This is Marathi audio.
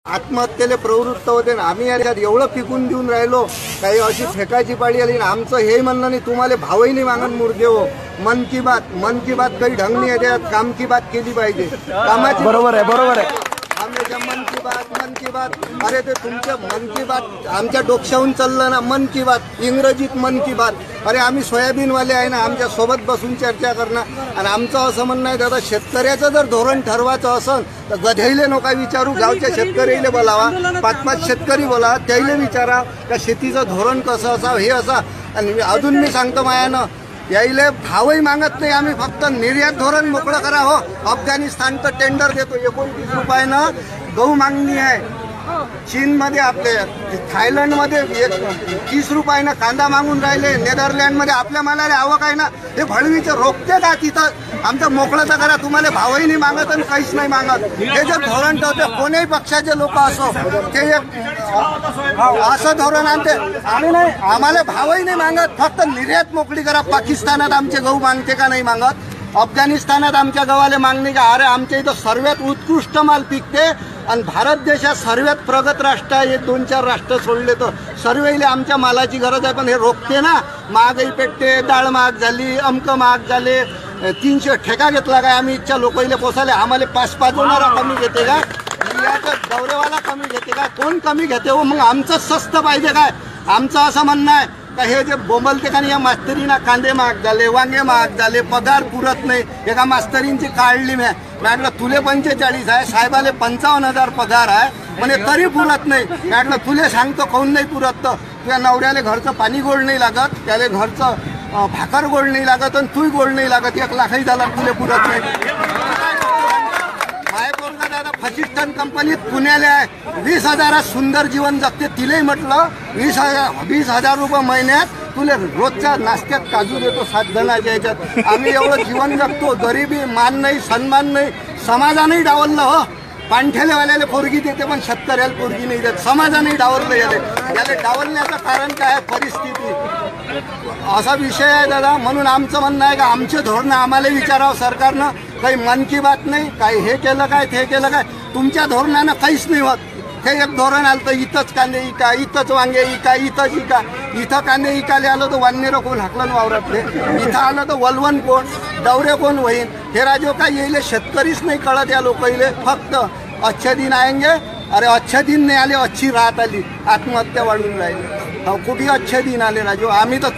आत्महत्येला प्रवृत्त होते ना। आम्ही याच्यात एवढं पिकून देऊन राहिलो, काही अशी फेकायची पाळी आली ना। आमचं हे म्हणणं नाही, तुम्हाला भावही नाही मागत मुर्दे हो। मन की बात काही ढंग नाही आहे, काम की बात केली पाहिजे। कामाची बरोबर आहे आमच्या मन की बात अरे ते तुमचं मन की बात आमच्या डोक्याहून चाललं ना। मन की बात इंग्रजीत मन की बात, अरे आम्ही सोयाबीनवाले आहे ना, आमच्या सोबत बसून चर्चा करणं। आणि आमचं असं म्हणणं आहे दादा, शेतकऱ्याचं जर धोरण ठरवायचं असेल तर गधेले नका विचारू, गावच्या शेतकरीला बोलावा, 5-5 शेतकरी बोला, त्याला विचारा का शेतीचं धोरण कसं असावं हे असा। आणि अजून मी सांगतो मायानं, यायले भावही मागत नाही आम्ही, फक्त निर्यात धोरण मोकळं करा हो। अफगाणिस्तानचं टेंडर देतो 29 रुपयानं गहू मागणी आहे। चीनमध्ये आपले थायलंडमध्ये 30 रुपयानं कांदा मागून राहिले। नेदरलँडमध्ये आपल्या मालाला आवक आहे ना, हे भडवीचे रोखते का तिथं आमचं मोकळं तर करा। तुम्हाला भावही नाही मागत आणि काहीच नाही मागत। हे जे धोरण ठेवते कोणीही पक्षाचे लोक असो, ते असं धोरण आणते। आम्ही नाही, आम्हाला भावही नाही मागत, फक्त निर्यात मोकळी करा। पाकिस्तानात आमचे गहू मागते का नाही मागत, अफगाणिस्तानात आमच्या गव्हाला मागणी का? अरे आमच्या इथं सर्वात उत्कृष्ट माल पिकते आणि भारत देशात सर्वात प्रगत राष्ट्र आहे। 2-4 राष्ट्र सोडले तर सर्वेले आमच्या मालाची गरज आहे, पण हे रोखते ना। महागाई पेटते, डाळ महाग झाली, अमक महाग झाले, 300 ठेका घेतला काय आम्ही इच्छा लोकांना पोसाले? आम्हाला 5-5 होणारा कमी घेते का? याचा दौरेवाला कमी घेते का? कोण कमी घेते हो? मग आमचं स्वस्त पाहिजे काय? आमचं असं म्हणणं आहे का हे जे बोंबलते का या मास्तरीना कांदे महाग झाले, वांगे महाग झाले, पगार पुरत नाही। एका मास्तरींची काढली मी म्हटलं तुले 45 आहे, साहेबाले 55,000 पगार आहे म्हणे, तरी पुरत नाही। म्हटलं तुले सांगतो कोण नाही पुरत, तर तुझ्या नवऱ्याला घरचं पाणी गोड नाही लागत, त्याला घरचं भाकर गोड नाही लागत आणि तूही गोड नाही लागत, 1 लाखही झाला तुले पुरत नाही। दादा फजिस्टन कंपनीत पुण्याला आहे, 20,000 सुंदर जीवन जगते। तिलाही म्हटलं 20,000 रुपये महिन्यात तुला रोजच्या नाश्त्यात काजू देतो 7 जणांच्या याच्यात। आम्ही एवढं जीवन जगतो, गरिबी, मान नाही, सन्मान नाही, समाजानेही डावललं हो। पाणठेलेवाल्याला पोरगी देते पण शेतकऱ्याला पोरगी नाही देत, समाजानेही डावललं याला डावलण्याचं कारण काय आहे? परिस्थिती असा विषय आहे दादा। म्हणून आमचं म्हणणं आहे का आमचे धोरणं आम्हाला विचारावं सरकारनं। काही मन की बात नाही, काही हे केलं काय ते केलं काय, तुमच्या धोरणानं काहीच नाही होत। हे एक धोरण आलं तर इथंच कांदे इका, इथंच वांगे इका, इथंच इका। इथं कांदे इकाले आलं तर वाननेरं कोण हाकलं वावरातले, इथं आलं तर वलवण कोण, दौरे कोण होईन? हे राजो काय येईल शेतकरीच नाही कळत या लोकांना। फक्त अच्छे दिन आएंगे, अरे अच्छे दिन नाही आले, अच्छी रात आली, आत्महत्या वाढून राहिली। कुठे अच्छे दिन आले राजो? आम्ही तर